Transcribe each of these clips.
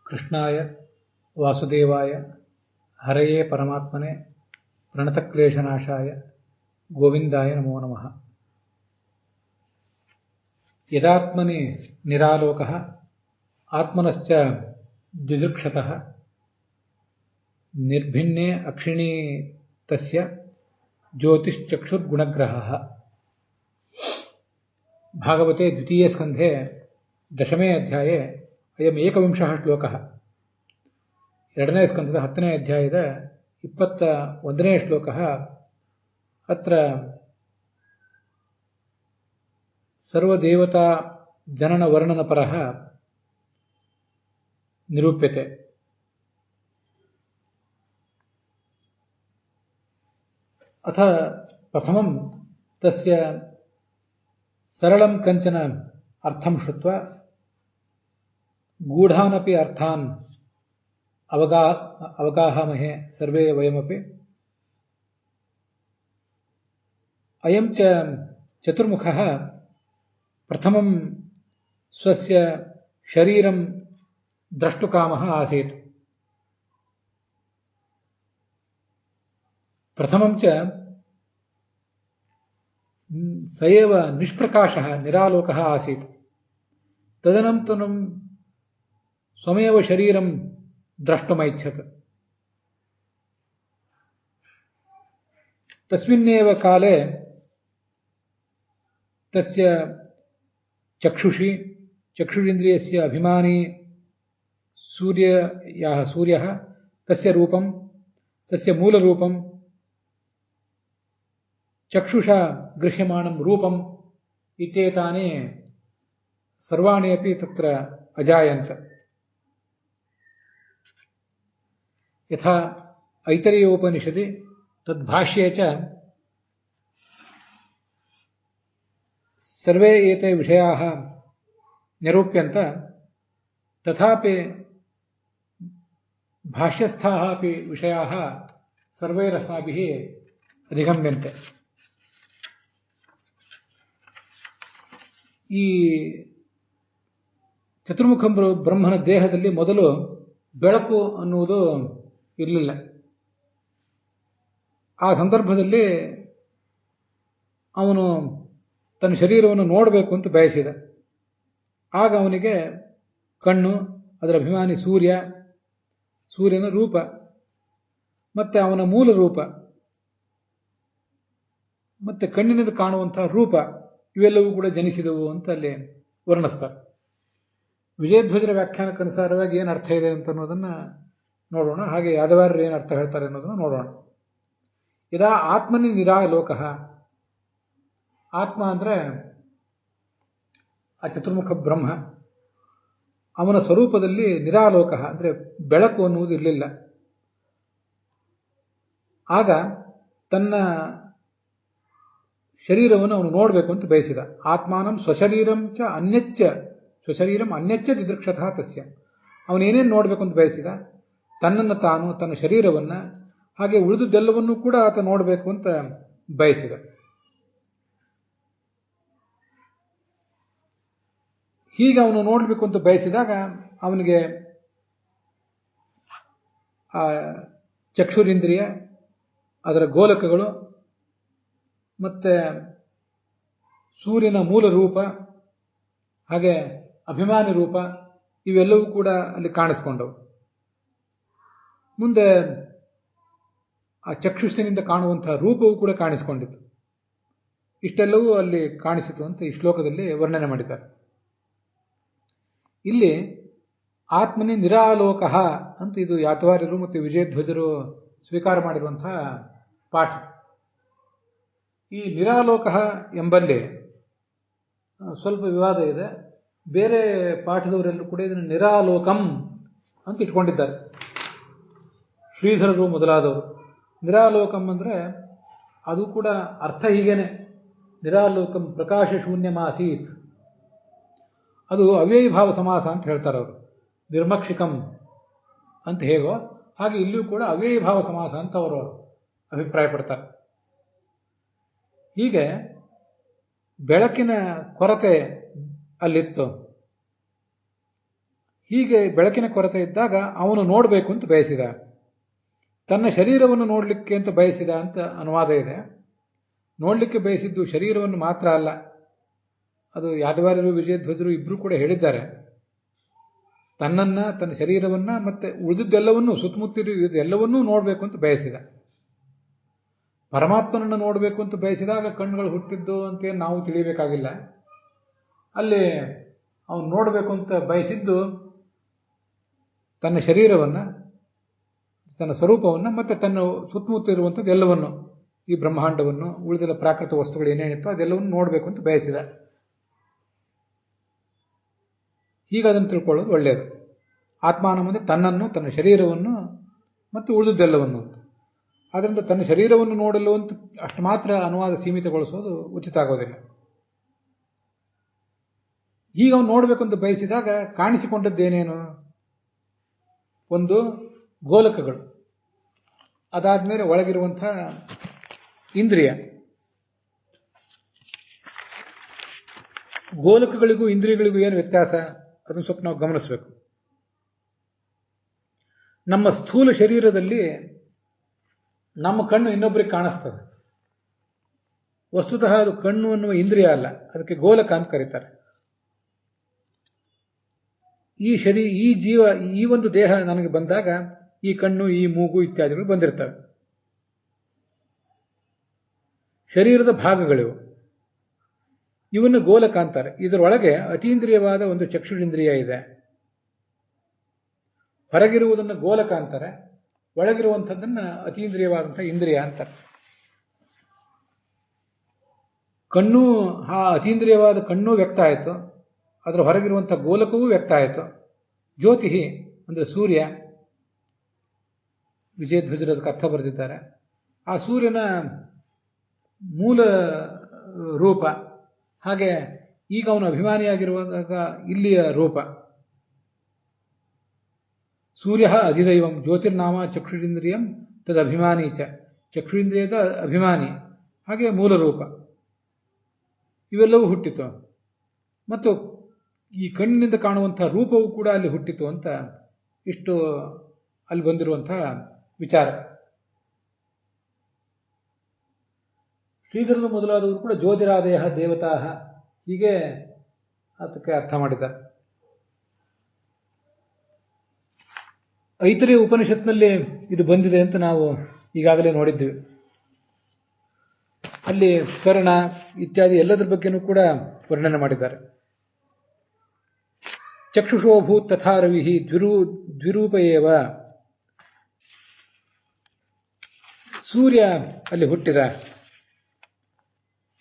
ಕೃಷ್ಣಾಯ ವಾಸುದೇವಾಯ ಹರಯೇ ಪರಮಾತ್ಮನೆ ಪ್ರಣತಕ್ಲೇಶನಾಶಾಯ ಗೋವಿಂದಾಯ ನಮೋ ನಮಃ. ಯದಾತ್ಮನಿ ನಿರಾಲೋಕಃ ಆತ್ಮನಶ್ಚ ದಿದೃಕ್ಷತಃ ನಿರ್ಭಿನ್ನೇ ಅಕ್ಷಿಣೀ ತಸ್ಯ ಜ್ಯೋತಿಶ್ಚಕ್ಷುರ್ಗುಣಗ್ರಹಃ. ಭಾಗವತೆ ದ್ವಿತೀಯ ಸ್ಕಂಧೆ ದಶಮೇ ಅಧ್ಯಾಯೇ ಅಯಂ ಏಕವಿಂಶಃ ಶ್ಲೋಕಃ. ಎರಡನೇ ಸ್ಕಂಧದ 10ನೇ ಅಧ್ಯಾಯದ 21ನೇ ಶ್ಲೋಕಃ. ಅತ್ರ ಸರ್ವದೇವತಾ ಜನನ ವರ್ಣನಪರಃ ನಿರೂಪ್ಯತೆ. ಅಥ ಪ್ರಥಮಂ ತಸ್ಯ ಸರಳಂ ಕಂಚನ ಅರ್ಥಂ ಶ್ರುತ್ವಾ ಗೂಢಾನಪಿ ಅರ್ಥಾನ್ ಅವಗಾಹಮಹೇ ಸರ್ವೇ ವಯಮಪಿ. ಅಯಂ ಚ ಚತುರ್ಮುಖಃ ಪ್ರಥಮಂ ಸ್ವಸ್ಯ ಶರೀರಂ ದ್ರಷ್ಟುಕಾಮಃ ಆಸೀತ್. ಪ್ರಥಮಂ ಚ ಸ ಏವ ನಿಷ್ಪ್ರಕಾಶಃ ನಿರಾಲೋಕಃ ಆಸೀತ್. ತದನಂತರಂ ಸ್ವಮೇವ ಶರೀರಂ ದ್ರಷ್ಟುಮೈಚ್ಛತ್. ತಸ್ಮಿನ್ನೇವ ಕಾಲೇ ತಸ್ಯ ಚಕ್ಷುಷೀಂದ್ರಿಯಸ್ಯ ಅಭಿಮಾನಿ ಸೂರ್ಯಃ ತಸ್ಯ ರೂಪಂ ತಸ್ಯ ಮೂಲರೂಪಂ ಚಕ್ಷುಷಾ ಗೃಹ್ಯಮಾಣಂ ರೂಪಂ ಇತ್ಯೇತಾನಿ ಸರ್ವಾಣಿ ಅಪಿ ತತ್ರ ಅಜಾಯಂತ. ಯಥಾ ಐತರೇಯೋಪನಿಷದಿ ತದ್ಭಾಷ್ಯೇ ಚ ಸರ್ವೇ ಏತೆ ವಿಷಯಾಃ ನಿರೂಪ್ಯಂತ ತಥಾಪಿ ಭಾಷ್ಯಸ್ಥಾಃ ಅಪಿ ವಿಷಯಾಃ ಸರ್ವೈರಸ್ಮಾಭಿಃ ಅಧಿಗಮ್ಯಂತೆ. ಈ ಚತುರ್ಮುಖ ಬ್ರಹ್ಮನ ದೇಹದಲ್ಲಿ ಮೊದಲು ಬೆಳಕು ಅನ್ನುವುದು ಇರಲಿಲ್ಲ. ಆ ಸಂದರ್ಭದಲ್ಲಿ ಅವನು ತನ್ನ ಶರೀರವನ್ನು ನೋಡಬೇಕು ಅಂತ ಬಯಸಿದ. ಆಗ ಅವನಿಗೆ ಕಣ್ಣು, ಅದರ ಅಭಿಮಾನಿ ಸೂರ್ಯನ ರೂಪ ಮತ್ತೆ ಅವನ ಮೂಲ ರೂಪ ಮತ್ತೆ ಕಣ್ಣಿನಿಂದ ಕಾಣುವಂತಹ ರೂಪ ಇವೆಲ್ಲವೂ ಕೂಡ ಜನಿಸಿದವು ಅಂತ ಅಲ್ಲಿ ವರ್ಣಿಸ್ತಾರೆ. ವಿಜಯಧ್ವಜರ ವ್ಯಾಖ್ಯಾನಕ್ಕನುಸಾರವಾಗಿ ಏನು ಅರ್ಥ ಇದೆ ಅಂತ ಅನ್ನೋದನ್ನು ನೋಡೋಣ. ಹಾಗೆ ಯಾದವಾರರು ಏನು ಅರ್ಥ ಹೇಳ್ತಾರೆ ಅನ್ನೋದನ್ನು ನೋಡೋಣ. ಇದಾ ಆತ್ಮನಿ ನಿರಾಲೋಕಃ. ಆತ್ಮ ಅಂದರೆ ಆ ಚತುರ್ಮುಖ ಬ್ರಹ್ಮ. ಅವನ ಸ್ವರೂಪದಲ್ಲಿ ನಿರಾಲೋಕಃ ಅಂದರೆ ಬೆಳಕು ಅನ್ನುವುದು ಇರಲಿಲ್ಲ. ಆಗ ತನ್ನ ಶರೀರವನ್ನು ಅವನು ನೋಡಬೇಕು ಅಂತ ಬಯಸಿದ. ಆತ್ಮಾನಂ ಸ್ವಶರೀರಂ ಅನ್ಯಚ್ಚ ದಿದೃಕ್ಷತಃ ತಸ್ಯ. ಅವನೇನೇನು ನೋಡಬೇಕು ಅಂತ ಬಯಸಿದ? ತನ್ನನ್ನು ತಾನು, ತನ್ನ ಶರೀರವನ್ನು, ಹಾಗೆ ಉಳಿದುದೆಲ್ಲವನ್ನೂ ಕೂಡ ಆತ ನೋಡಬೇಕು ಅಂತ ಬಯಸಿದ. ಹೀಗೆ ಅವನು ನೋಡಬೇಕು ಅಂತ ಬಯಸಿದಾಗ ಅವನಿಗೆ ಆ ಚಕ್ಷುರಿಂದ್ರಿಯ, ಅದರ ಗೋಲಕಗಳು ಮತ್ತೆ ಸೂರ್ಯನ ಮೂಲ ರೂಪ ಹಾಗೆ ಅಭಿಮಾನಿ ರೂಪ ಇವೆಲ್ಲವೂ ಕೂಡ ಅಲ್ಲಿ ಕಾಣಿಸ್ಕೊಂಡವು. ಮುಂದೆ ಆ ಚಕ್ಷುಷಿನಿಂದ ಕಾಣುವಂತಹ ರೂಪವೂ ಕೂಡ ಕಾಣಿಸಿಕೊಂಡಿತು. ಇಷ್ಟೆಲ್ಲವೂ ಅಲ್ಲಿ ಕಾಣಿಸಿತು ಅಂತ ಈ ಶ್ಲೋಕದಲ್ಲಿ ವರ್ಣನೆ ಮಾಡಿದ್ದಾರೆ. ಇಲ್ಲಿ ಆತ್ಮನಿ ನಿರಾಲೋಕಃ ಅಂತ ಇದು ಯಾತವಾರ್ಯರು ಮತ್ತು ವಿಜಯಧ್ವಜರು ಸ್ವೀಕಾರ ಮಾಡಿರುವಂತಹ ಪಾಠ. ಈ ನಿರಾಲೋಕಃ ಎಂಬಲ್ಲಿ ಸ್ವಲ್ಪ ವಿವಾದ ಇದೆ. ಬೇರೆ ಪಾಠದವರೆಲ್ಲರೂ ಕೂಡ ಇದನ್ನು ನಿರಾಲೋಕಂ ಅಂತ ಇಟ್ಕೊಂಡಿದ್ದಾರೆ. ಶ್ರೀಧರರು ಮೊದಲಾದವರು ನಿರಾಲೋಕಂ ಅಂದರೆ ಅದು ಕೂಡ ಅರ್ಥ ಹೀಗೇನೆ. ನಿರಾಲೋಕಂ ಪ್ರಕಾಶ ಶೂನ್ಯಮಾಸೀತ್. ಅದು ಅವ್ಯಯೀಭಾವ ಸಮಾಸ ಅಂತ ಹೇಳ್ತಾರೆ ಅವರು. ನಿರ್ಮಕ್ಷಿಕಂ ಅಂತ ಹೇಗೋ ಹಾಗೆ ಇಲ್ಲಿಯೂ ಕೂಡ ಅವ್ಯಯೀಭಾವ ಸಮಾಸ ಅಂತ ಅವರು ಅಭಿಪ್ರಾಯ ಪಡ್ತಾರೆ. ಹೀಗೆ ಬೆಳಕಿನ ಕೊರತೆ ಅಲ್ಲಿತ್ತು. ಹೀಗೆ ಬೆಳಕಿನ ಕೊರತೆ ಇದ್ದಾಗ ಅವನು ನೋಡಬೇಕು ಅಂತ ಬಯಸಿದ. ತನ್ನ ಶರೀರವನ್ನು ನೋಡಲಿಕ್ಕೆ ಅಂತ ಬಯಸಿದ ಅಂತ ಅನುವಾದ ಇದೆ. ನೋಡಲಿಕ್ಕೆ ಬಯಸಿದ್ದು ಶರೀರವನ್ನು ಮಾತ್ರ ಅಲ್ಲ, ಅದು ಯಾದವಾರ್ಯರು ವಿಜಯಧ್ವಜರು ಇಬ್ಬರು ಕೂಡ ಹೇಳಿದ್ದಾರೆ. ತನ್ನ ಶರೀರವನ್ನ ಮತ್ತೆ ಉಳಿದಿದ್ದೆಲ್ಲವನ್ನೂ ಸುತ್ತಮುತ್ತ ಎಲ್ಲವನ್ನೂ ನೋಡಬೇಕು ಅಂತ ಬಯಸಿದ. ಪರಮಾತ್ಮನನ್ನು ನೋಡಬೇಕು ಅಂತ ಬಯಸಿದಾಗ ಕಣ್ಣುಗಳು ಹುಟ್ಟಿದ್ದು ಅಂತೇನು ನಾವು ತಿಳಿಯಬೇಕಾಗಿಲ್ಲ. ಅಲ್ಲಿ ಅವನು ನೋಡಬೇಕು ಅಂತ ಬಯಸಿದ್ದು ತನ್ನ ಶರೀರವನ್ನು, ತನ್ನ ಸ್ವರೂಪವನ್ನು, ಮತ್ತೆ ತನ್ನ ಸುತ್ತಮುತ್ತ ಇರುವಂಥದ್ದು ಎಲ್ಲವನ್ನು, ಈ ಬ್ರಹ್ಮಾಂಡವನ್ನು, ಉಳಿದೆಲ್ಲ ಪ್ರಾಕೃತ ವಸ್ತುಗಳು ಏನೇನಿತ್ತು ಅದೆಲ್ಲವನ್ನು ನೋಡಬೇಕು ಅಂತ ಬಯಸಿದ. ಹೀಗೆ ಅದನ್ನು ತಿಳ್ಕೊಳ್ಳೋದು ಒಳ್ಳೆಯದು. ಆತ್ಮಾನ ಮುಂದೆ ತನ್ನನ್ನು, ತನ್ನ ಶರೀರವನ್ನು ಮತ್ತು ಉಳಿದದ್ದೆಲ್ಲವನ್ನು. ಆದ್ದರಿಂದ ತನ್ನ ಶರೀರವನ್ನು ನೋಡಲು ಅಂತ ಅಷ್ಟು ಮಾತ್ರ ಅನುವಾದ ಸೀಮಿತಗೊಳಿಸೋದು ಉಚಿತ ಆಗೋದಿಲ್ಲ. ಈಗ ಅವನು ನೋಡಬೇಕು ಅಂತ ಬಯಸಿದಾಗ ಕಾಣಿಸಿಕೊಂಡದ್ದೇನೇನು? ಒಂದು ಗೋಲಕಗಳು, ಅದಾದ್ಮೇಲೆ ಒಳಗಿರುವಂತಹ ಇಂದ್ರಿಯ. ಗೋಲಕಗಳಿಗೂ ಇಂದ್ರಿಯಗಳಿಗೂ ಏನು ವ್ಯತ್ಯಾಸ ಅದನ್ನು ಸ್ವಲ್ಪ ನಾವು ಗಮನಿಸಬೇಕು. ನಮ್ಮ ಸ್ಥೂಲ ಶರೀರದಲ್ಲಿ ನಮ್ಮ ಕಣ್ಣು ಇನ್ನೊಬ್ಬರಿಗೆ ಕಾಣಿಸ್ತದೆ. ವಸ್ತುತಃ ಅದು ಕಣ್ಣು ಅನ್ನುವ ಇಂದ್ರಿಯ ಅಲ್ಲ, ಅದಕ್ಕೆ ಗೋಲಕ ಅಂತ ಕರೀತಾರೆ. ಈ ಜೀವ, ಈ ಒಂದು ದೇಹ ನನಗೆ ಬಂದಾಗ ಈ ಕಣ್ಣು, ಈ ಮೂಗು ಇತ್ಯಾದಿಗಳು ಬಂದಿರ್ತವೆ. ಶರೀರದ ಭಾಗಗಳಿವು, ಇವನ್ನು ಗೋಲಕ ಅಂತಾರೆ. ಇದರೊಳಗೆ ಅತೀಂದ್ರಿಯವಾದ ಒಂದು ಚಕ್ಷುರಿಂದ್ರಿಯ ಇದೆ. ಹೊರಗಿರುವುದನ್ನು ಗೋಲಕ ಅಂತಾರೆ, ಒಳಗಿರುವಂಥದ್ದನ್ನ ಅತೀಂದ್ರಿಯವಾದಂಥ ಇಂದ್ರಿಯ ಅಂತಾರೆ. ಕಣ್ಣು, ಆ ಅತೀಂದ್ರಿಯವಾದ ಕಣ್ಣು ವ್ಯಕ್ತ ಆಯಿತು, ಅದರ ಹೊರಗಿರುವಂಥ ಗೋಲಕವೂ ವ್ಯಕ್ತ ಆಯಿತು. ಜ್ಯೋತಿ ಅಂದರೆ ಸೂರ್ಯ, ವಿಜಯಧ್ವಜರು ಅದಕ್ಕೆ ಅರ್ಥ ಬರೆದಿದ್ದಾರೆ. ಆ ಸೂರ್ಯನ ಮೂಲ ರೂಪ, ಹಾಗೆ ಈಗ ಅವನು ಅಭಿಮಾನಿಯಾಗಿರುವಾಗ ಇಲ್ಲಿಯ ರೂಪ. ಸೂರ್ಯ ಅಧಿದೈವಂ ಜ್ಯೋತಿರ್ನಾಮ ಚಕ್ಷುರಿಂದ್ರಿಯಂ ತದ ಅಭಿಮಾನಿ ಚ, ಚಕ್ಷುರಿಂದ್ರಿಯದ ಅಭಿಮಾನಿ, ಹಾಗೆ ಮೂಲ ರೂಪ. ಇವೆಲ್ಲವೂ ಹುಟ್ಟಿತು. ಮತ್ತು ಈ ಕಣ್ಣಿನಿಂದ ಕಾಣುವಂತಹ ರೂಪವು ಕೂಡ ಅಲ್ಲಿ ಹುಟ್ಟಿತು ಅಂತ ಇಷ್ಟು ಅಲ್ಲಿ ಬಂದಿರುವಂತಹ ವಿಚಾರ. ಶ್ರೀಧರನು ಮೊದಲಾದವರು ಕೂಡ ಜ್ಯೋತಿರಾದಯ ದೇವತಾ ಹೀಗೆ ಅದಕ್ಕೆ ಅರ್ಥ ಮಾಡಿದ್ದಾರೆ. ಐತರೇಯ ಉಪನಿಷತ್ನಲ್ಲಿ ಇದು ಬಂದಿದೆ ಅಂತ ನಾವು ಈಗಾಗಲೇ ನೋಡಿದ್ವಿ. ಅಲ್ಲಿ ಕರ್ಣ ಇತ್ಯಾದಿ ಎಲ್ಲದರ ಬಗ್ಗೆನೂ ಕೂಡ ವರ್ಣನೆ ಮಾಡಿದ್ದಾರೆ. ಚಕ್ಷುಷೋಭೂತ್ ತಥಾ ರವಿಹಿ ದ್ವಿರೂಪಯೇವ, ಸೂರ್ಯ ಅಲ್ಲಿ ಹುಟ್ಟಿದ,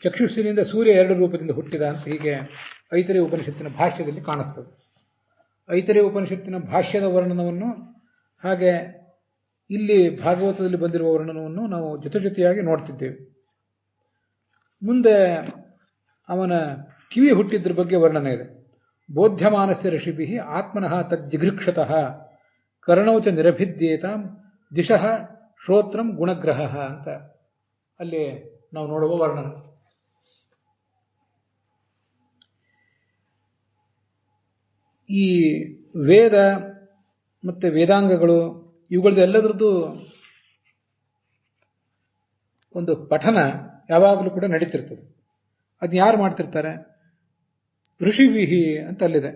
ಚಕ್ಷುಷಿನಿಂದ ಸೂರ್ಯ ಎರಡು ರೂಪದಿಂದ ಹುಟ್ಟಿದ ಅಂತ ಹೀಗೆ ಐತರೇಯ ಉಪನಿಷತ್ತಿನ ಭಾಷ್ಯದಲ್ಲಿ ಕಾಣಿಸ್ತದೆ. ಐತರೇಯ ಉಪನಿಷತ್ತಿನ ಭಾಷ್ಯದ ವರ್ಣನವನ್ನು ಹಾಗೆ ಇಲ್ಲಿ ಭಾಗವತದಲ್ಲಿ ಬಂದಿರುವ ವರ್ಣನವನ್ನು ನಾವು ಜೊತೆಯಾಗಿ ನೋಡ್ತಿದ್ದೇವೆ. ಮುಂದೆ ಅವನ ಕಿವಿ ಹುಟ್ಟಿದ್ರ ಬಗ್ಗೆ ವರ್ಣನೆ ಇದೆ. ಬೋಧ್ಯಮಾನಸ್ಯ ಋಷಿಭಿ ಆತ್ಮನಃ ತಜ್ಜಿಘೃಕ್ಷತಃ ಕರ್ಣೌಚ ನಿರಭಿದ್ಯೇತಾಂ ದಿಶಃ ಶ್ರೋತ್ರಂ ಗುಣಗ್ರಹ ಅಂತ ಅಲ್ಲಿ ನಾವು ನೋಡುವ ವರ್ಣನೆ. ಈ ವೇದ ಮತ್ತೆ ವೇದಾಂಗಗಳು ಇವುಗಳದೆಲ್ಲದ್ರದ್ದು ಒಂದು ಪಠನ ಯಾವಾಗಲೂ ಕೂಡ ನಡೀತಿರ್ತದೆ. ಅದನ್ನ ಯಾರು ಮಾಡ್ತಿರ್ತಾರೆ? ಋಷಿವಿಹಿ ಅಂತ ಅಲ್ಲಿದೆ.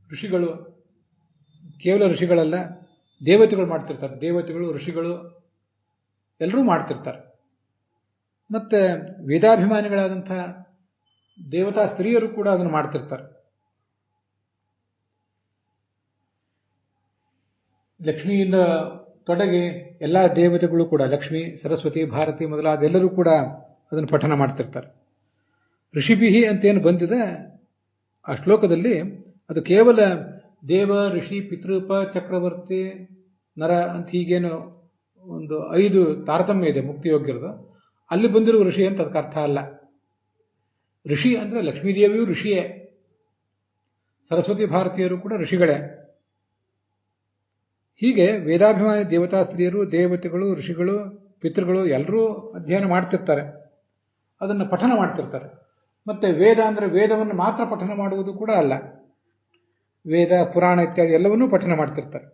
ಋಷಿಗಳು, ಕೇವಲ ಋಷಿಗಳಲ್ಲ, ದೇವತೆಗಳು ಮಾಡ್ತಿರ್ತಾರೆ. ದೇವತೆಗಳು, ಋಷಿಗಳು ಎಲ್ಲರೂ ಮಾಡ್ತಿರ್ತಾರೆ. ಮತ್ತೆ ವೇದಾಭಿಮಾನಿಗಳಾದಂಥ ದೇವತಾ ಸ್ತ್ರೀಯರು ಕೂಡ ಅದನ್ನು ಮಾಡ್ತಿರ್ತಾರೆ. ಲಕ್ಷ್ಮಿಯಿಂದ ತೊಡಗಿ ಎಲ್ಲ ದೇವತೆಗಳು ಕೂಡ, ಲಕ್ಷ್ಮಿ, ಸರಸ್ವತಿ, ಭಾರತಿ ಮೊದಲಾದ ಎಲ್ಲರೂ ಕೂಡ ಅದನ್ನು ಪಠನ ಮಾಡ್ತಿರ್ತಾರೆ. ಋಷಿಭಿಹಿ ಅಂತೇನು ಬಂದಿದೆ ಆ ಶ್ಲೋಕದಲ್ಲಿ, ಅದು ಕೇವಲ ದೇವ, ಋಷಿ, ಪಿತೃಪ, ಚಕ್ರವರ್ತಿ, ನರ ಅಂತ ಹೀಗೇನು ಒಂದು 5 ತಾರತಮ್ಯ ಇದೆ ಮುಕ್ತಿಯೋಗ್ಯರದ. ಅಲ್ಲಿ ಬಂದಿರುವ ಋಷಿ ಅಂತ ಅದಕ್ಕೆ ಅರ್ಥ ಅಲ್ಲ. ಋಷಿ ಅಂದ್ರೆ ಲಕ್ಷ್ಮೀದೇವಿಯು ಋಷಿಯೇ, ಸರಸ್ವತಿ ಭಾರತೀಯರು ಕೂಡ ಋಷಿಗಳೇ. ಹೀಗೆ ವೇದಾಭಿಮಾನಿ ದೇವತಾ ಸ್ತ್ರೀಯರು, ದೇವತೆಗಳು, ಋಷಿಗಳು, ಪಿತೃಗಳು ಎಲ್ಲರೂ ಅಧ್ಯಯನ ಮಾಡ್ತಿರ್ತಾರೆ, ಅದನ್ನು ಪಠನ ಮಾಡ್ತಿರ್ತಾರೆ. ಮತ್ತೆ ವೇದ ಅಂದರೆ ವೇದವನ್ನು ಮಾತ್ರ ಪಠನ ಮಾಡುವುದು ಕೂಡ ಅಲ್ಲ. ವೇದ ಪುರಾಣ ಇತ್ಯಾದಿ ಎಲ್ಲವನ್ನೂ ಪಠನ ಮಾಡ್ತಿರ್ತಾರೆ.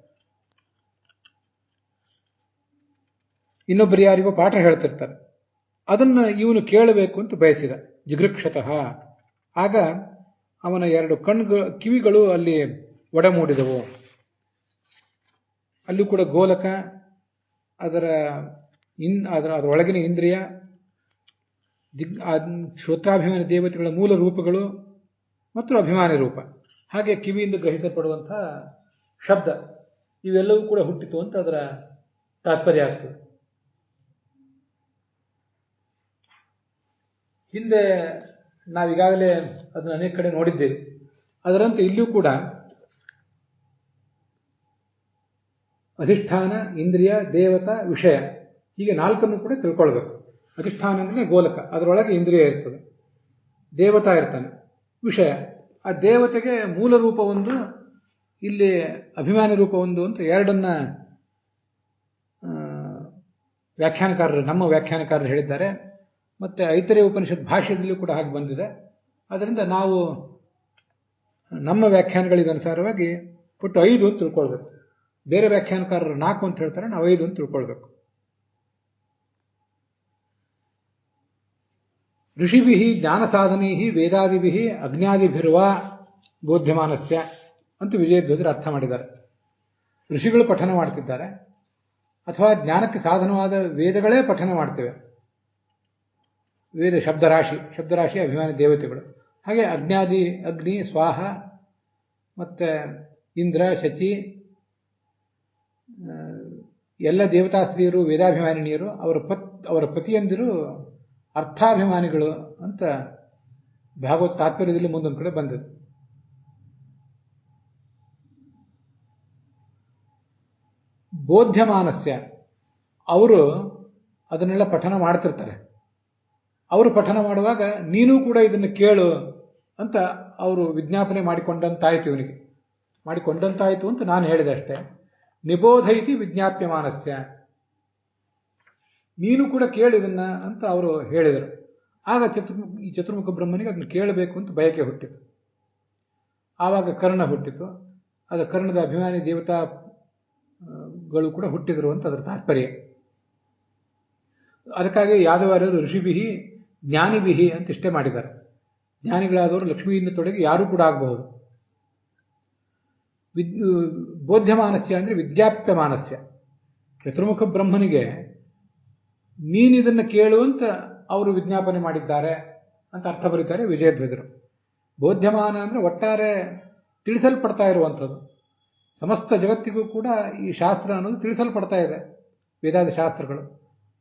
ಇನ್ನೊಬ್ಬರು ಯಾರಿಗೋ ಪಾಠ ಹೇಳ್ತಿರ್ತಾರೆ. ಅದನ್ನು ಇವನು ಕೇಳಬೇಕು ಅಂತ ಬಯಸಿದ, ಜಿಗೃಕ್ಷತಃ. ಆಗ ಅವನ 2 ಕಿವಿಗಳು ಅಲ್ಲಿ ಒಡಮೂಡಿದವು. ಅಲ್ಲೂ ಕೂಡ ಗೋಲಕ, ಅದರ ಒಳಗಿನ ಇಂದ್ರಿಯ, ಶ್ರೋತ್ರಾಭಿಮಾನಿ ದೇವತೆಗಳ ಮೂಲ ರೂಪಗಳು ಮತ್ತು ಅಭಿಮಾನಿ ರೂಪ, ಹಾಗೆ ಕಿವಿಯಿಂದ ಗ್ರಹಿಸಲ್ಪಡುವಂತಹ ಶಬ್ದ, ಇವೆಲ್ಲವೂ ಕೂಡ ಹುಟ್ಟಿತು ಅಂತ ಅದರ ತಾತ್ಪರ್ಯ ಆಗ್ತದೆ. ಹಿಂದೆ ನಾವೀಗಾಗಲೇ ಅದನ್ನು ಅನೇಕ ಕಡೆ ನೋಡಿದ್ದೇವೆ. ಅದರಂತೆ ಇಲ್ಲೂ ಕೂಡ ಅಧಿಷ್ಠಾನ, ಇಂದ್ರಿಯ, ದೇವತಾ, ವಿಷಯ, ಹೀಗೆ 4 ಕೂಡ ತಿಳ್ಕೊಳ್ಬೇಕು. ಅಧಿಷ್ಠಾನ ಅಂದರೆ ಗೋಲಕ, ಅದರೊಳಗೆ ಇಂದ್ರಿಯ ಇರ್ತದೆ, ದೇವತಾ ಇರ್ತಾನೆ, ವಿಷಯ. ಆ ದೇವತೆಗೆ ಮೂಲ ರೂಪ ಒಂದು, ಇಲ್ಲಿ ಅಭಿಮಾನಿ ರೂಪ ಒಂದು ಅಂತ 2 ವ್ಯಾಖ್ಯಾನಕಾರರು, ನಮ್ಮ ವ್ಯಾಖ್ಯಾನಕಾರರು ಹೇಳಿದ್ದಾರೆ. ಮತ್ತು ಐತರೇಯ ಉಪನಿಷತ್ ಭಾಷ್ಯದಲ್ಲೂ ಕೂಡ ಹಾಗೆ ಬಂದಿದೆ. ಅದರಿಂದ ನಾವು ನಮ್ಮ ವ್ಯಾಖ್ಯಾನಗಳಿಗನುಸಾರವಾಗಿ ಒಟ್ಟು 5 ಅಂತ ತಿಳ್ಕೊಳ್ಬೇಕು. ಬೇರೆ ವ್ಯಾಖ್ಯಾನಕಾರರು 4 ಅಂತ ಹೇಳ್ತಾರೆ, ನಾವು 5 ಅಂತ ತಿಳ್ಕೊಳ್ಬೇಕು. ಋಷಿಭಿ ಜ್ಞಾನ ಸಾಧನೈ ವೇದಾದಿಭಿ ಅಗ್ನ್ಯಾದಿಭಿರ್ವ ಬೋಧ್ಯಮಾನಸ್ಯ ಅಂತ ವಿಜಯಧ್ವಜರು ಅರ್ಥ ಮಾಡಿದ್ದಾರೆ. ಋಷಿಗಳು ಪಠನ ಮಾಡ್ತಿದ್ದಾರೆ, ಅಥವಾ ಜ್ಞಾನಕ್ಕೆ ಸಾಧನವಾದ ವೇದಗಳೇ ಪಠನ ಮಾಡ್ತೇವೆ. ವೇದ ಶಬ್ದರಾಶಿ ಅಭಿಮಾನಿ ದೇವತೆಗಳು, ಹಾಗೆ ಅಗ್ನಿ, ಸ್ವಾಹ, ಮತ್ತು ಇಂದ್ರ, ಶಚಿ, ಎಲ್ಲ ದೇವತಾ ಸ್ತ್ರೀಯರು ವೇದಾಭಿಮಾನಿನಿಯರು, ಅವರ ಪತಿಯಂದಿರು ಅರ್ಥಾಭಿಮಾನಿಗಳು ಅಂತ ಭಾಗವತ ತಾತ್ಪರ್ಯದಲ್ಲಿ ಮುಂದೊಂದು ಕಡೆ ಬಂದದ್ದು. ಬೋಧ್ಯಮಾನಸ್ಯ, ಅವರು ಅದನ್ನೆಲ್ಲ ಪಠನ ಮಾಡ್ತಿರ್ತಾರೆ. ಅವರು ಪಠನ ಮಾಡುವಾಗ ನೀನು ಕೂಡ ಇದನ್ನು ಕೇಳು ಅಂತ ಅವರು ವಿಜ್ಞಾಪನೆ ಮಾಡಿಕೊಂಡಂತಾಯಿತು, ಇವನಿಗೆ ಮಾಡಿಕೊಂಡಂತಾಯಿತು ಅಂತ ನಾನು ಹೇಳಿದೆ ಅಷ್ಟೇ. ನಿಬೋಧೈತಿ ವಿಜ್ಞಾಪ್ಯಮಾನಸ್ಯ, ನೀನು ಕೂಡ ಕೇಳಿದನ್ನ ಅಂತ ಅವರು ಹೇಳಿದರು. ಆಗ ಈ ಚತುರ್ಮುಖ ಬ್ರಹ್ಮನಿಗೆ ಅದನ್ನು ಕೇಳಬೇಕು ಅಂತ ಬಯಕೆ ಹುಟ್ಟಿತು. ಆವಾಗ ಕರ್ಣ ಹುಟ್ಟಿತು. ಅದರ ಕರ್ಣದ ಅಭಿಮಾನಿ ದೇವತಾಗಳು ಕೂಡ ಹುಟ್ಟಿದರು ಅಂತ ಅದರ ತಾತ್ಪರ್ಯ. ಅದಕ್ಕಾಗಿ ಯಾದವಾರ್ಯರು ಋಷಿಬಿಹಿ ಜ್ಞಾನಿಬಿಹಿ ಅಂತ ಇಷ್ಟೇ ಮಾಡಿದ್ದಾರೆ. ಜ್ಞಾನಿಗಳಾದವರು ಲಕ್ಷ್ಮಿಯಿಂದ ತೊಡಗಿ ಯಾರೂ ಕೂಡ ಆಗಬಹುದು. ಬೋಧ್ಯಮಾನಸ್ಯ ಅಂದರೆ ವಿದ್ಯಾಪ್ಯಮಾನಸ್ಯ. ಚತುರ್ಮುಖ ಬ್ರಹ್ಮನಿಗೆ ನೀನಿದನ್ನು ಕೇಳುವಂತ ಅವರು ವಿಜ್ಞಾಪನೆ ಮಾಡಿದ್ದಾರೆ ಅಂತ ಅರ್ಥ ಬರೀತಾರೆ ವಿಜಯಧ್ವಜರು. ಬೋಧ್ಯಮಾನ ಅಂದರೆ ಒಟ್ಟಾರೆ ತಿಳಿಸಲ್ಪಡ್ತಾ ಇರುವಂಥದ್ದು. ಸಮಸ್ತ ಜಗತ್ತಿಗೂ ಕೂಡ ಈ ಶಾಸ್ತ್ರ ಅನ್ನೋದು ತಿಳಿಸಲ್ಪಡ್ತಾ ಇದೆ, ವೇದಾದ ಶಾಸ್ತ್ರಗಳು.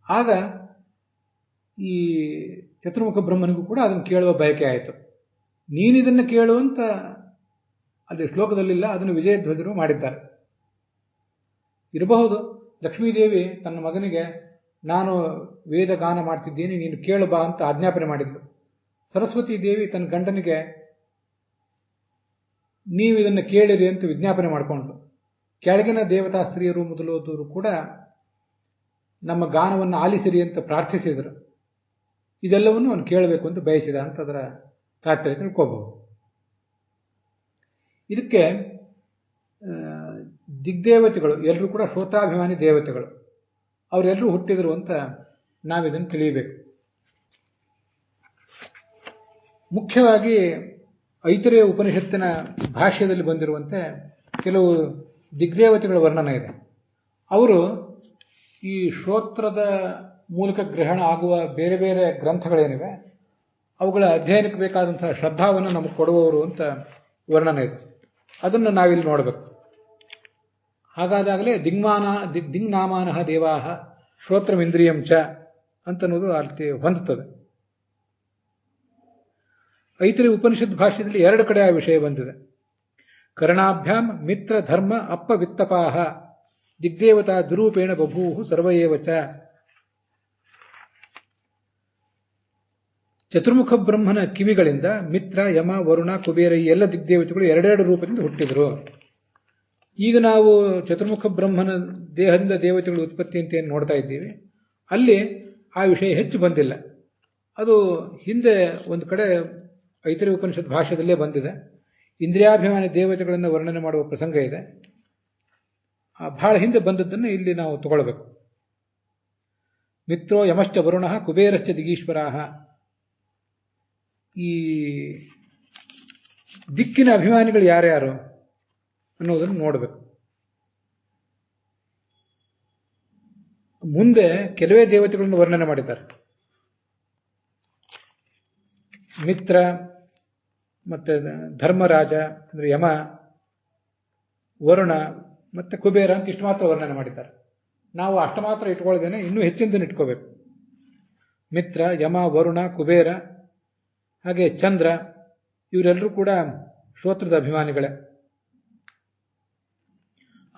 ಆಗ ಈ ಚತುರ್ಮುಖ ಬ್ರಹ್ಮನಿಗೂ ಕೂಡ ಅದನ್ನು ಕೇಳುವ ಬಯಕೆ ಆಯಿತು. ನೀನಿದನ್ನು ಕೇಳುವಂತ ಅಲ್ಲಿ ಶ್ಲೋಕದಲ್ಲಿಲ್ಲ, ಅದನ್ನು ವಿಜಯಧ್ವಜರು ಮಾಡಿದ್ದಾರೆ. ಇರಬಹುದು ಲಕ್ಷ್ಮೀದೇವಿ ತನ್ನ ಮಗನಿಗೆ ನಾನು ವೇದ ಗಾನ ಮಾಡ್ತಿದ್ದೇನೆ, ನೀನು ಕೇಳು ಬಾ ಅಂತ ಆಜ್ಞಾಪನೆ ಮಾಡಿದ್ಲು. ಸರಸ್ವತಿ ದೇವಿ ತನ್ನ ಗಂಡನಿಗೆ ನೀವು ಇದನ್ನು ಕೇಳಿರಿ ಅಂತ ವಿಜ್ಞಾಪನೆ ಮಾಡಿಕೊಂಡ್ರು. ಕೆಳಗಿನ ದೇವತಾ ಸ್ತ್ರೀಯರು ಮೊದಲಾದವರು ಕೂಡ ನಮ್ಮ ಗಾನವನ್ನು ಆಲಿಸಿರಿ ಅಂತ ಪ್ರಾರ್ಥಿಸಿದರು. ಇದೆಲ್ಲವನ್ನು ಅವನು ಕೇಳಬೇಕು ಅಂತ ಬಯಸಿದ ಅಂತ ಅದರ ತಾತ್ಪರ್ಯ ತಿಳ್ಕೋಬಹುದು. ಇದಕ್ಕೆ ದಿಗ್ದೇವತೆಗಳು ಎಲ್ಲರೂ ಕೂಡ ಶ್ರೋತಾಭಿಮಾನಿ ದೇವತೆಗಳು, ಅವರೆಲ್ಲರೂ ಹುಟ್ಟಿದರು ಅಂತ ನಾವಿದನ್ನು ತಿಳಿಯಬೇಕು. ಮುಖ್ಯವಾಗಿ ಐತರೇಯ ಉಪನಿಷತ್ತಿನ ಭಾಷ್ಯದಲ್ಲಿ ಬಂದಿರುವಂತೆ ಕೆಲವು ದಿಗ್ದೇವತೆಗಳ ವರ್ಣನೆ ಇದೆ. ಅವರು ಈ ಶ್ರೋತ್ರದ ಮೂಲಕ ಗ್ರಹಣ ಆಗುವ ಬೇರೆ ಬೇರೆ ಗ್ರಂಥಗಳೇನಿವೆ ಅವುಗಳ ಅಧ್ಯಯನಕ್ಕೆ ಬೇಕಾದಂತಹ ಶ್ರದ್ಧಾವನ್ನು ನಮಗೆ ಕೊಡುವವರು ಅಂತ ವರ್ಣನೆ ಇದೆ. ಅದನ್ನು ನಾವಿಲ್ಲಿ ನೋಡಬೇಕು. ಹಾಗಾದಾಗಲೇ ದಿಗ್ನಾಮಾನಃ ದೇವಾಹ ಶ್ರೋತ್ರಮಿಂದ್ರಿಯಂ ಚ ಅಂತನ್ನೋದು ಅಲ್ಲಿ ಹೊಂದುತ್ತದೆ. ಐತರೇಯ ಉಪನಿಷತ್ ಭಾಷ್ಯದಲ್ಲಿ 2 ಕಡೆ ಆ ವಿಷಯ ಬಂದಿದೆ. ಕರ್ಣಾಭ್ಯಾಂ ಮಿತ್ರ ಧರ್ಮ ಅಪ್ಪವಿತ್ತಪಾಹ ದಿಗ್ದೇವತಾ ದುರೂಪೇಣ ಬಭೂಹು ಸರ್ವಯೇವ ಚ. ಚತುರ್ಮುಖ ಬ್ರಹ್ಮನ ಕಿವಿಗಳಿಂದ ಮಿತ್ರ, ಯಮ, ವರುಣ, ಕುಬೇರ ಈ ಎಲ್ಲ ದಿಗ್ದೇವತೆಗಳು 2 ರೂಪದಿಂದ ಹುಟ್ಟಿದರು. ಈಗ ನಾವು ಚತುರ್ಮುಖ ಬ್ರಹ್ಮನ ದೇಹದಿಂದ ದೇವತೆಗಳ ಉತ್ಪತ್ತಿ ಅಂತ ಏನು ನೋಡ್ತಾ ಇದ್ದೀವಿ, ಅಲ್ಲಿ ಆ ವಿಷಯ ಹೆಚ್ಚು ಬಂದಿಲ್ಲ. ಅದು ಹಿಂದೆ ಒಂದು ಕಡೆ ಐತರೇಯ ಉಪನಿಷತ್ ಭಾಷ್ಯದಲ್ಲೇ ಬಂದಿದೆ. ಇಂದ್ರಿಯಾಭಿಮಾನಿ ದೇವತೆಗಳನ್ನು ವರ್ಣನೆ ಮಾಡುವ ಪ್ರಸಂಗ ಇದೆ. ಬಹಳ ಹಿಂದೆ ಬಂದದ್ದನ್ನು ಇಲ್ಲಿ ನಾವು ತಗೊಳ್ಬೇಕು. ಮಿತ್ರೋ ಯಮಶ್ಚ ವರುಣಃ ಕುಬೇರಶ್ಚ ದಿಗೀಶ್ವರಾಹ. ಈ ದಿಕ್ಕಿನ ಅಭಿಮಾನಿಗಳು ಯಾರ್ಯಾರು ಅನ್ನೋದನ್ನು ನೋಡಬೇಕು. ಮುಂದೆ ಕೆಲವೇ ದೇವತೆಗಳನ್ನು ವರ್ಣನೆ ಮಾಡಿದ್ದಾರೆ. ಮಿತ್ರ ಮತ್ತೆ ಧರ್ಮರಾಜ ಅಂದ್ರೆ ಯಮ, ವರುಣ ಮತ್ತೆ ಕುಬೇರ ಅಂತ ಇಷ್ಟು ಮಾತ್ರ ವರ್ಣನೆ ಮಾಡಿದ್ದಾರೆ. ನಾವು ಅಷ್ಟು ಮಾತ್ರ ಇಟ್ಕೊಳ್ಳದೇನೆ ಇನ್ನೂ ಹೆಚ್ಚಿನದನ್ನು ಇಟ್ಕೋಬೇಕು. ಮಿತ್ರ, ಯಮ, ವರುಣ, ಕುಬೇರ, ಹಾಗೆ ಚಂದ್ರ, ಇವರೆಲ್ಲರೂ ಕೂಡ ಶ್ರೋತ್ರದ ಅಭಿಮಾನಿಗಳೇ.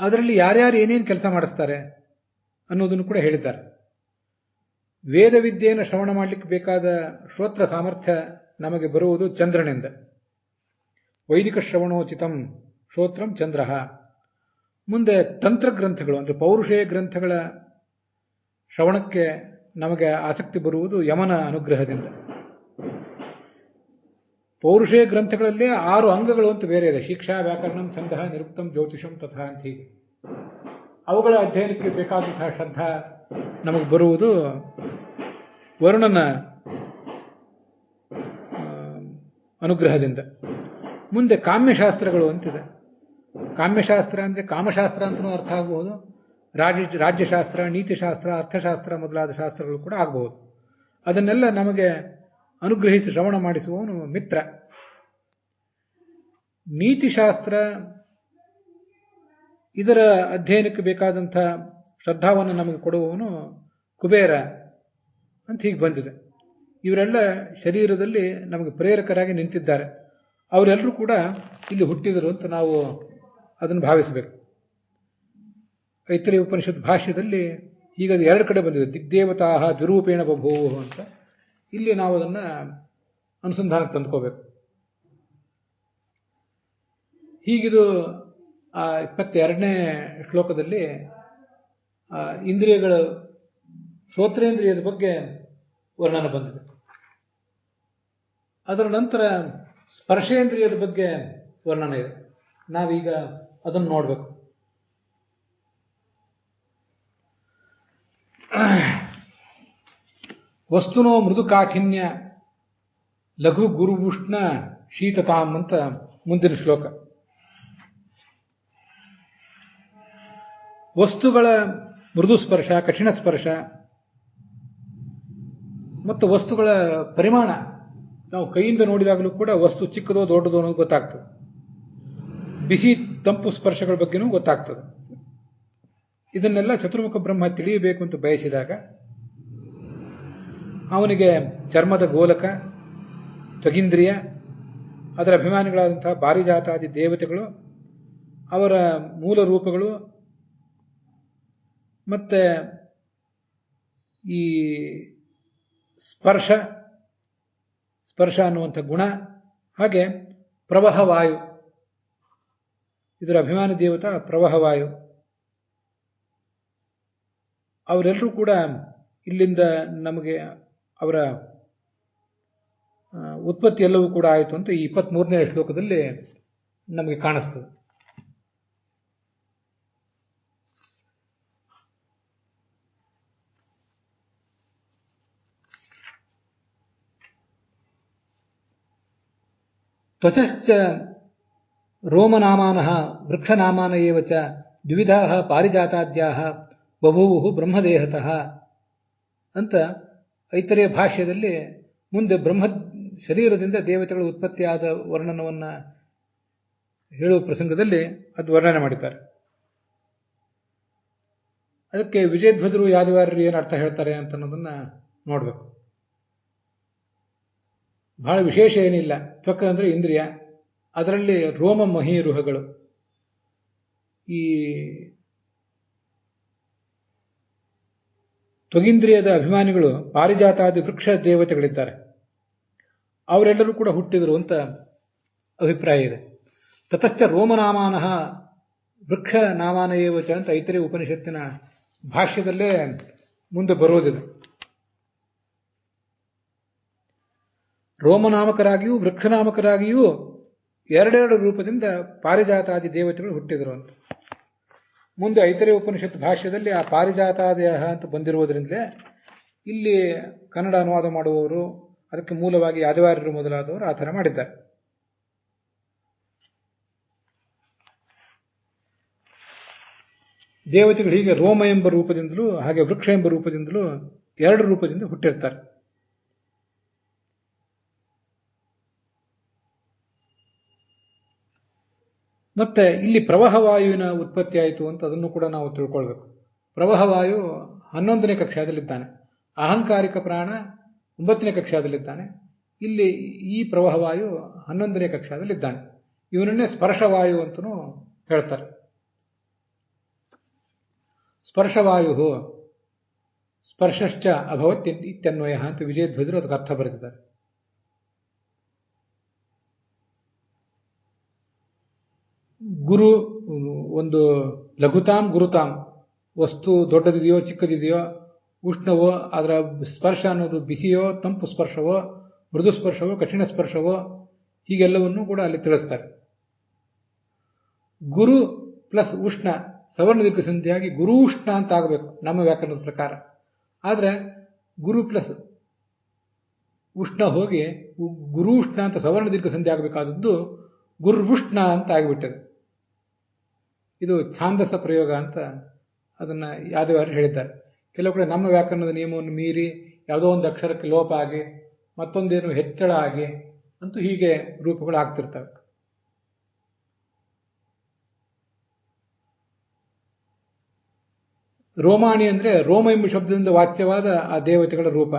ಅದರಲ್ಲಿ ಯಾರ್ಯಾರು ಏನೇನು ಕೆಲಸ ಮಾಡಿಸ್ತಾರೆ ಅನ್ನೋದನ್ನು ಕೂಡ ಹೇಳಿದ್ದಾರೆ. ವೇದ ವಿದ್ಯೆಯನ್ನು ಶ್ರವಣ ಮಾಡಲಿಕ್ಕೆ ಬೇಕಾದ ಶ್ರೋತ್ರ ಸಾಮರ್ಥ್ಯ ನಮಗೆ ಬರುವುದು ಚಂದ್ರನಿಂದ. ವೈದಿಕ ಶ್ರವಣೋಚಿತಂ ಶ್ರೋತ್ರಂ ಚಂದ್ರ. ಮುಂದೆ ತಂತ್ರಗ್ರಂಥಗಳು ಅಂದರೆ ಪೌರುಷೇಯ ಗ್ರಂಥಗಳ ಶ್ರವಣಕ್ಕೆ ನಮಗೆ ಆಸಕ್ತಿ ಬರುವುದು ಯಮನ ಅನುಗ್ರಹದಿಂದ. ಪೌರುಷೇಯ ಗ್ರಂಥಗಳಲ್ಲಿ 6 ಅಂಗಗಳು ಅಂತ ಬೇರೆ ಇದೆ. ಶಿಕ್ಷಾ, ವ್ಯಾಕರಣಂ, ಛಂದಃ, ನಿರುಕ್ತಂ, ಜ್ಯೋತಿಷಂ ತಥಾ ಅಂತ ಹೀಗೆ. ಅವುಗಳ ಅಧ್ಯಯನಕ್ಕೆ ಬೇಕಾದಂತಹ ಶ್ರದ್ಧಾ ನಮಗೆ ಬರುವುದು ವರುಣನ ಅನುಗ್ರಹದಿಂದ. ಮುಂದೆ ಕಾಮ್ಯಶಾಸ್ತ್ರಗಳು ಅಂತಿದೆ. ಕಾಮ್ಯಶಾಸ್ತ್ರ ಅಂದರೆ ಕಾಮಶಾಸ್ತ್ರ ಅಂತಲೂ ಅರ್ಥ ಆಗಬಹುದು, ರಾಜ್ಯಶಾಸ್ತ್ರ, ನೀತಿಶಾಸ್ತ್ರ, ಅರ್ಥಶಾಸ್ತ್ರ ಮೊದಲಾದ ಶಾಸ್ತ್ರಗಳು ಕೂಡ ಆಗಬಹುದು. ಅದನ್ನೆಲ್ಲ ನಮಗೆ ಅನುಗ್ರಹಿಸಿ ಶ್ರವಣ ಮಾಡಿಸುವವನು ಮಿತ್ರ. ನೀತಿಶಾಸ್ತ್ರ ಇದರ ಅಧ್ಯಯನಕ್ಕೆ ಬೇಕಾದಂಥ ಶ್ರದ್ಧಾವನ್ನು ನಮಗೆ ಕೊಡುವವನು ಕುಬೇರ ಅಂತ ಹೀಗೆ ಬಂದಿದೆ. ಇವರೆಲ್ಲ ಶರೀರದಲ್ಲಿ ನಮಗೆ ಪ್ರೇರಕರಾಗಿ ನಿಂತಿದ್ದಾರೆ. ಅವರೆಲ್ಲರೂ ಕೂಡ ಇಲ್ಲಿ ಹುಟ್ಟಿದರು ಅಂತ ನಾವು ಅದನ್ನು ಭಾವಿಸಬೇಕು. ಐತರೇಯ ಉಪನಿಷತ್ ಭಾಷ್ಯದಲ್ಲಿ ಈಗ ಅದು 2 ಕಡೆ ಬಂದಿದೆ. ದಿಗ್ದೇವತಾ ದ್ವಿರೂಪೇಣ ಬಭೂವು ಅಂತ. ಇಲ್ಲಿ ನಾವು ಅದನ್ನು ಅನುಸಂಧಾನಕ್ಕೆ ತಂದುಕೋಬೇಕು. ಹೀಗಿದು 22ನೇ ಶ್ಲೋಕದಲ್ಲಿ ಇಂದ್ರಿಯಗಳ ಶ್ರೋತ್ರೇಂದ್ರಿಯದ ಬಗ್ಗೆ ವರ್ಣನೆ ಬಂದಿದೆ. ಅದರ ನಂತರ ಸ್ಪರ್ಶೇಂದ್ರಿಯದ ಬಗ್ಗೆ ವರ್ಣನೆ ಇದೆ. ನಾವೀಗ ಅದನ್ನು ನೋಡಬೇಕು. ವಸ್ತುನೋ ಮೃದು ಕಾಠಿನ್ಯ ಲಘು ಗುರುವುಷ್ಣ ಶೀತತಾಂ ಅಂತ ಮುಂದಿನ ಶ್ಲೋಕ. ವಸ್ತುಗಳ ಮೃದು ಸ್ಪರ್ಶ, ಕಠಿಣ ಸ್ಪರ್ಶ ಮತ್ತು ವಸ್ತುಗಳ ಪರಿಮಾಣ, ನಾವು ಕೈಯಿಂದ ನೋಡಿದಾಗಲೂ ಕೂಡ ವಸ್ತು ಚಿಕ್ಕದೋ ದೊಡ್ಡದೋ ಅನ್ನೋದು ಗೊತ್ತಾಗ್ತದೆ. ಬಿಸಿ ತಂಪು ಸ್ಪರ್ಶಗಳ ಬಗ್ಗೆನೂ ಗೊತ್ತಾಗ್ತದೆ. ಇದನ್ನೆಲ್ಲ ಚತುರ್ಮುಖ ಬ್ರಹ್ಮ ತಿಳಿಯಬೇಕು ಅಂತ ಬಯಸಿದಾಗ ಅವನಿಗೆ ಚರ್ಮದ ಗೋಲಕ, ತ್ವಗಿಂದ್ರಿಯ, ಅದರ ಅಭಿಮಾನಿಗಳಾದಂತಹ ಪಾರಿಜಾತಾದಿ ದೇವತೆಗಳು, ಅವರ ಮೂಲ ರೂಪಗಳು, ಮತ್ತೆ ಈ ಸ್ಪರ್ಶ ಅನ್ನುವಂಥ ಗುಣ, ಹಾಗೆ ಪ್ರವಹವಾಯು, ಇದರ ಅಭಿಮಾನಿ ದೇವತಾ ಪ್ರವಹವಾಯು, ಅವರೆಲ್ಲರೂ ಕೂಡ ಇಲ್ಲಿಂದ ನಮಗೆ ಅವರ ಉತ್ಪತ್ತಿ ಎಲ್ಲವೂ ಕೂಡ ಆಯಿತು ಅಂತ ಈ 23ನೇ ಶ್ಲೋಕದಲ್ಲಿ ನಮಗೆ ಕಾಣಿಸ್ತದೆ. ತ್ವಚಶ್ಚ ರೋಮನಾಮಾನಃ ವೃಕ್ಷನಾಮಾನ ಏವ ಚ ದ್ವಿವಿಧಾಃ ಪಾರಿಜಾತಾದ್ಯಾಃ ಬಭೂವು ಬ್ರಹ್ಮದೇಹತಃ ಅಂತ ಐತರೇಯ ಭಾಷ್ಯದಲ್ಲಿ ಮುಂದೆ ಬ್ರಹ್ಮ ಶರೀರದಿಂದ ದೇವತೆಗಳ ಉತ್ಪತ್ತಿಯಾದ ವರ್ಣನವನ್ನು ಹೇಳುವ ಪ್ರಸಂಗದಲ್ಲಿ ಅದು ವರ್ಣನೆ ಮಾಡಿದ್ದಾರೆ. ಅದಕ್ಕೆ ವಿಜಯಧ್ವಜರು ಯಾದವಾರ್ಯರು ಏನು ಅರ್ಥ ಹೇಳ್ತಾರೆ ಅಂತ ಅನ್ನೋದನ್ನ ನೋಡಬೇಕು. ಬಹಳ ವಿಶೇಷ ಏನಿಲ್ಲ. ತ್ವಕ ಅಂದರೆ ಇಂದ್ರಿಯ, ಅದರಲ್ಲಿ ರೋಮ ಮಹೀರುಹಗಳು. ಈ ತ್ವಗಿಂದ್ರಿಯದ ಅಭಿಮಾನಿಗಳು ಪಾರಿಜಾತಾದಿ ವೃಕ್ಷ ದೇವತೆಗಳಿದ್ದಾರೆ. ಅವರೆಲ್ಲರೂ ಕೂಡ ಹುಟ್ಟಿದರು ಅಂತ ಅಭಿಪ್ರಾಯ ಇದೆ. ತತಶ್ಚ ರೋಮನಾಮಾನಃ ವೃಕ್ಷ ನಾಮಾನ ಏವಚ ಅಂತ ಐತರೇಯ ಉಪನಿಷತ್ತಿನ ಭಾಷ್ಯದಲ್ಲೇ ಮುಂದೆ ಬರೋದಿದೆ. ರೋಮನಾಮಕರಾಗಿಯೂ ವೃಕ್ಷನಾಮಕರಾಗಿಯೂ ಎರಡೆರಡು ರೂಪದಿಂದ ಪಾರಿಜಾತಾದಿ ದೇವತೆಗಳು ಹುಟ್ಟಿದರು ಅಂತ. ಮುಂದೆ ಐತರೇಯ ಉಪನಿಷತ್ ಭಾಷ್ಯದಲ್ಲಿ ಆ ಪಾರಿಜಾತಾದಯ ಅಂತ ಬಂದಿರುವುದರಿಂದಲೇ ಇಲ್ಲಿ ಕನ್ನಡ ಅನುವಾದ ಮಾಡುವವರು, ಅದಕ್ಕೆ ಮೂಲವಾಗಿ ಆದಿವಾರ್ಯರು ಮೊದಲಾದವರು ಆ ಥರ ಮಾಡಿದ್ದಾರೆ. ದೇವತೆಗಳು ಹೀಗೆ ರೋಮ ಎಂಬ ರೂಪದಿಂದಲೂ ಹಾಗೆ ವೃಕ್ಷ ಎಂಬ ರೂಪದಿಂದಲೂ ಎರಡು ರೂಪದಿಂದ ಹುಟ್ಟಿರ್ತಾರೆ. ಮತ್ತೆ ಇಲ್ಲಿ ಪ್ರವಾಹವಾಯುವಿನ ಉತ್ಪತ್ತಿ ಆಯಿತು ಅಂತ ಅದನ್ನು ಕೂಡ ನಾವು ತಿಳ್ಕೊಳ್ಬೇಕು. ಪ್ರವಾಹವಾಯು 11ನೇ ಕಕ್ಷಾದಲ್ಲಿದ್ದಾನೆ, ಅಹಂಕಾರಿಕ ಪ್ರಾಣ 9ನೇ ಕಕ್ಷಾದಲ್ಲಿದ್ದಾನೆ. ಇಲ್ಲಿ ಈ ಪ್ರವಾಹವಾಯು 11ನೇ ಕಕ್ಷಾದಲ್ಲಿದ್ದಾನೆ. ಇವನನ್ನೇ ಸ್ಪರ್ಶವಾಯು ಅಂತಲೂ ಹೇಳ್ತಾರೆ. ಸ್ಪರ್ಶವಾಯು ಸ್ಪರ್ಶಶ್ಚ ಅಭವತ್ ಇತ್ಯನ್ವಯ ಅಂತ ವಿಜಯಧ್ವಜರು ಅದಕ್ಕೆ ಅರ್ಥ ಬರೆದಿದ್ದಾರೆ. ಗುರು ಒಂದು ಲಘುತಾಂ ಗುರುತಾಂ, ವಸ್ತು ದೊಡ್ಡದಿದೆಯೋ ಚಿಕ್ಕದಿದೆಯೋ, ಉಷ್ಣವೋ, ಅದರ ಸ್ಪರ್ಶ ಅನ್ನೋದು ಬಿಸಿಯೋ ತಂಪು ಸ್ಪರ್ಶವೋ, ಮೃದು ಸ್ಪರ್ಶವೋ ಕಠಿಣ ಸ್ಪರ್ಶವೋ, ಹೀಗೆಲ್ಲವನ್ನೂ ಕೂಡ ಅಲ್ಲಿ ತಿಳಿಸ್ತಾರೆ. ಗುರು ಪ್ಲಸ್ ಉಷ್ಣ ಸವರ್ಣ ದೀರ್ಘ ಸಂಧಿಯಾಗಿ ಗುರು ಉಷ್ಣ ಅಂತ ಆಗಬೇಕು ನಮ್ಮ ವ್ಯಾಕರಣದ ಪ್ರಕಾರ. ಆದರೆ ಗುರು ಪ್ಲಸ್ ಉಷ್ಣ ಹೋಗಿ ಗುರು ಉಷ್ಣ ಅಂತ ಸವರ್ಣ ದೀರ್ಘ ಸಂಧಿ ಆಗಬೇಕಾದದ್ದು ಗುರುವುಷ್ಣ ಅಂತ ಆಗಿಬಿಟ್ಟದೆ. ಇದು ಛಾಂದಸ ಪ್ರಯೋಗ ಅಂತ ಅದನ್ನ ಯಾದವಾರ್ಯರು ಹೇಳಿದ್ದಾರೆ. ಕೆಲವು ಕಡೆ ನಮ್ಮ ವ್ಯಾಕರಣದ ನಿಯಮವನ್ನು ಮೀರಿ ಯಾವುದೋ ಒಂದು ಅಕ್ಷರಕ್ಕೆ ಲೋಪ ಆಗಿ ಮತ್ತೊಂದೇನು ಹೆಚ್ಚಳ ಆಗಿ ಅಂತೂ ಹೀಗೆ ರೂಪಗಳು ಆಗ್ತಿರ್ತವೆ. ರೋಮಾಣಿ ಅಂದರೆ ರೋಮ ಎಂಬ ಶಬ್ದದಿಂದ ವಾಚ್ಯವಾದ ಆ ದೇವತೆಗಳ ರೂಪ.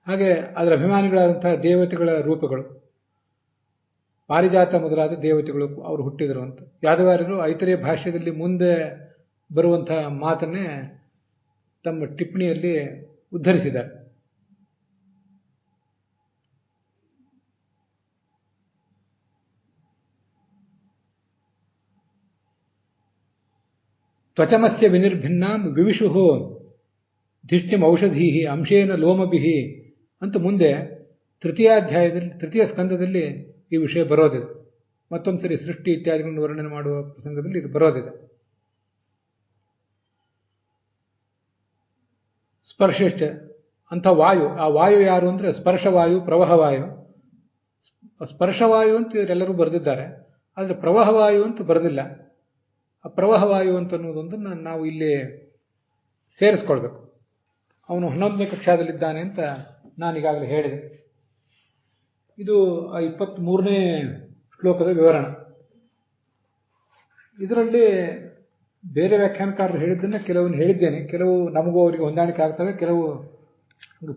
ಹಾಗೆ ಅದರ ಅಭಿಮಾನಿಗಳಾದಂತಹ ದೇವತೆಗಳ ರೂಪಗಳು ಪಾರಿಜಾತ ಮೊದಲಾದ ದೇವತೆಗಳು ಅವರು ಹುಟ್ಟಿದರು ಅಂತ ಯಾದವಾರ್ಯರು ಐತರೇಯ ಭಾಷ್ಯದಲ್ಲಿ ಮುಂದೆ ಬರುವಂತಹ ಮಾತನ್ನೇ ತಮ್ಮ ಟಿಪ್ಪಣಿಯಲ್ಲಿ ಉದ್ಧರಿಸಿದ್ದಾರೆ. ತ್ವಚಮಸ್ಯ ವಿನಿರ್ಭಿನ್ನಾಂ ವಿವಿಷುಃ ಧಿಷ್ಟಿಂ ಔಷಧೀ ಅಂಶೇನ ಲೋಮಭಿಃ ಅಂತ ಮುಂದೆ ತೃತೀಯ ಸ್ಕಂದದಲ್ಲಿ ಈ ವಿಷಯ ಬರೋದಿದೆ. ಮತ್ತೊಂದ್ಸರಿ ಸೃಷ್ಟಿ ಇತ್ಯಾದಿಗಳನ್ನು ವರ್ಣನೆ ಮಾಡುವ ಪ್ರಸಂಗದಲ್ಲಿ ಇದು ಬರೋದಿದೆ. ಸ್ಪರ್ಶಶ್ಚ ಅಂತ ವಾಯು, ಆ ವಾಯು ಯಾರು ಅಂದರೆ ಸ್ಪರ್ಶವಾಯು ಪ್ರವಾಹವಾಯು. ಸ್ಪರ್ಶವಾಯು ಅಂತ ಇವರೆಲ್ಲರೂ ಬರೆದಿದ್ದಾರೆ, ಆದರೆ ಪ್ರವಾಹವಾಯು ಅಂತ ಬರೆದಿಲ್ಲ. ಆ ಪ್ರವಾಹವಾಯು ಅಂತ ಅನ್ನೋದೊಂದನ್ನು ನಾವು ಇಲ್ಲಿ ಸೇರಿಸ್ಕೊಳ್ಬೇಕು. ಅವನು 11ನೇ ಕಕ್ಷಾದಲ್ಲಿದ್ದಾನೆ ಅಂತ ನಾನೀಗಾಗಲೇ ಹೇಳಿದೆ. ಇದು 23ನೇ ಶ್ಲೋಕದ ವಿವರಣೆ. ಇದರಲ್ಲಿ ಬೇರೆ ವ್ಯಾಖ್ಯಾನಕಾರರು ಹೇಳಿದ್ದನ್ನು ಕೆಲವನ್ನು ಹೇಳಿದ್ದೇನೆ. ಕೆಲವು ನಮಗೂ ಅವರಿಗೆ ಹೊಂದಾಣಿಕೆ ಆಗ್ತವೆ, ಕೆಲವು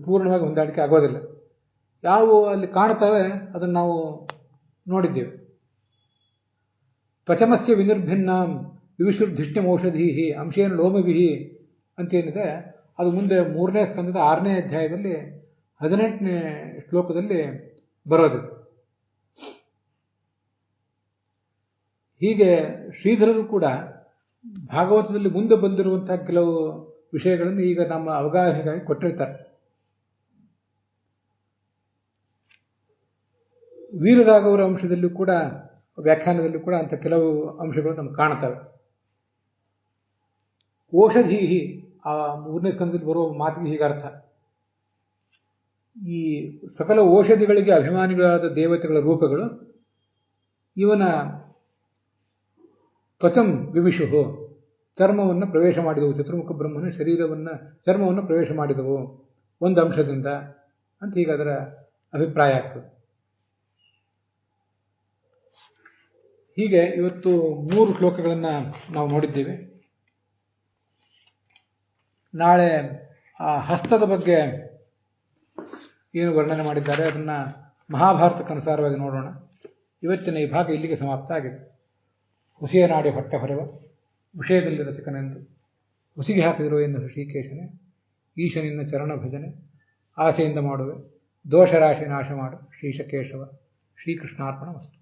ಪೂರ್ಣವಾಗಿ ಹೊಂದಾಣಿಕೆ ಆಗೋದಿಲ್ಲ. ಯಾವುವು ಅಲ್ಲಿ ಕಾಣ್ತವೆ ಅದನ್ನು ನಾವು ನೋಡಿದ್ದೇವೆ. ತ್ವಚಮಸ್ಯ ವಿನಿರ್ಭಿನ್ನಾಂ ವಿವಿಶುರ್ಧಿಷ್ಟಿಂ ಔಷಧೀ ಅಂಶೇನ ಲೋಮಭಿಃ ಅಂತೇನಿದೆ ಅದು ಮುಂದೆ 3ನೇ ಸ್ಕಂದದ 6ನೇ ಅಧ್ಯಾಯದಲ್ಲಿ 18ನೇ ಶ್ಲೋಕದಲ್ಲಿ ಬರೋದಿದೆ. ಹೀಗೆ ಶ್ರೀಧರರು ಕೂಡ ಭಾಗವತದಲ್ಲಿ ಮುಂದೆ ಬಂದಿರುವಂತಹ ಕೆಲವು ವಿಷಯಗಳನ್ನು ಈಗ ನಮ್ಮ ಅವಗಾಹನೆಗಾಗಿ ಕೊಟ್ಟಿರ್ತಾರೆ. ವೀರರಾಘವರ ಅಂಶದಲ್ಲೂ ಕೂಡ ವ್ಯಾಖ್ಯಾನದಲ್ಲೂ ಕೂಡ ಅಂತ ಕೆಲವು ಅಂಶಗಳು ನಮ್ಗೆ ಕಾಣ್ತವೆ. ಔಷಧೀ ಆ 3ನೇ ಸ್ಕಂದದಲ್ಲಿ ಬರುವ ಮಾತಿಗೆ ಹೀಗರ್ಥ. ಈ ಸಕಲ ಔಷಧಿಗಳಿಗೆ ಅಭಿಮಾನಿಗಳಾದ ದೇವತೆಗಳ ರೂಪಗಳು ಇವನ ತ್ವಚಂ ವಿವಿಷು ಚರ್ಮವನ್ನು ಪ್ರವೇಶ ಮಾಡಿದವು. ಚತುರ್ಮುಖ ಬ್ರಹ್ಮನ ಚರ್ಮವನ್ನು ಪ್ರವೇಶ ಮಾಡಿದವು ಒಂದು ಅಂಶದಿಂದ ಅಂತ ಈಗ ಅದರ ಅಭಿಪ್ರಾಯ ಆಗ್ತದೆ. ಹೀಗೆ ಇವತ್ತು 3 ಶ್ಲೋಕಗಳನ್ನು ನಾವು ನೋಡಿದ್ದೇವೆ. ನಾಳೆ ಆ ಹಸ್ತದ ಬಗ್ಗೆ ಏನು ವರ್ಣನೆ ಮಾಡಿದ್ದಾರೆ ಅದನ್ನು ಮಹಾಭಾರತಕ್ಕನುಸಾರವಾಗಿ ನೋಡೋಣ. ಇವತ್ತಿನ ಈ ಭಾಗ ಇಲ್ಲಿಗೆ ಸಮಾಪ್ತ ಆಗಿದೆ. ಹುಸಿಯ ನಾಡಿ ಹೊಟ್ಟೆ ಹೊರೆವ ವಿಷಯದಲ್ಲಿ ರಸಿಕನೆಂದು ಹುಸಿಗೆ ಹಾಕಿದರು ಎನ್ನು ಋಷಿಕೇಶನೇ, ಈಶನಿನ್ನ ಚರಣ ಭಜನೆ ಆಸೆಯಿಂದ ಮಾಡುವೆ, ದೋಷರಾಶಿ ನಾಶ ಮಾಡು ಶ್ರೀಶಕೇಶವ. ಶ್ರೀಕೃಷ್ಣಾರ್ಪಣ ವಸ್ತು.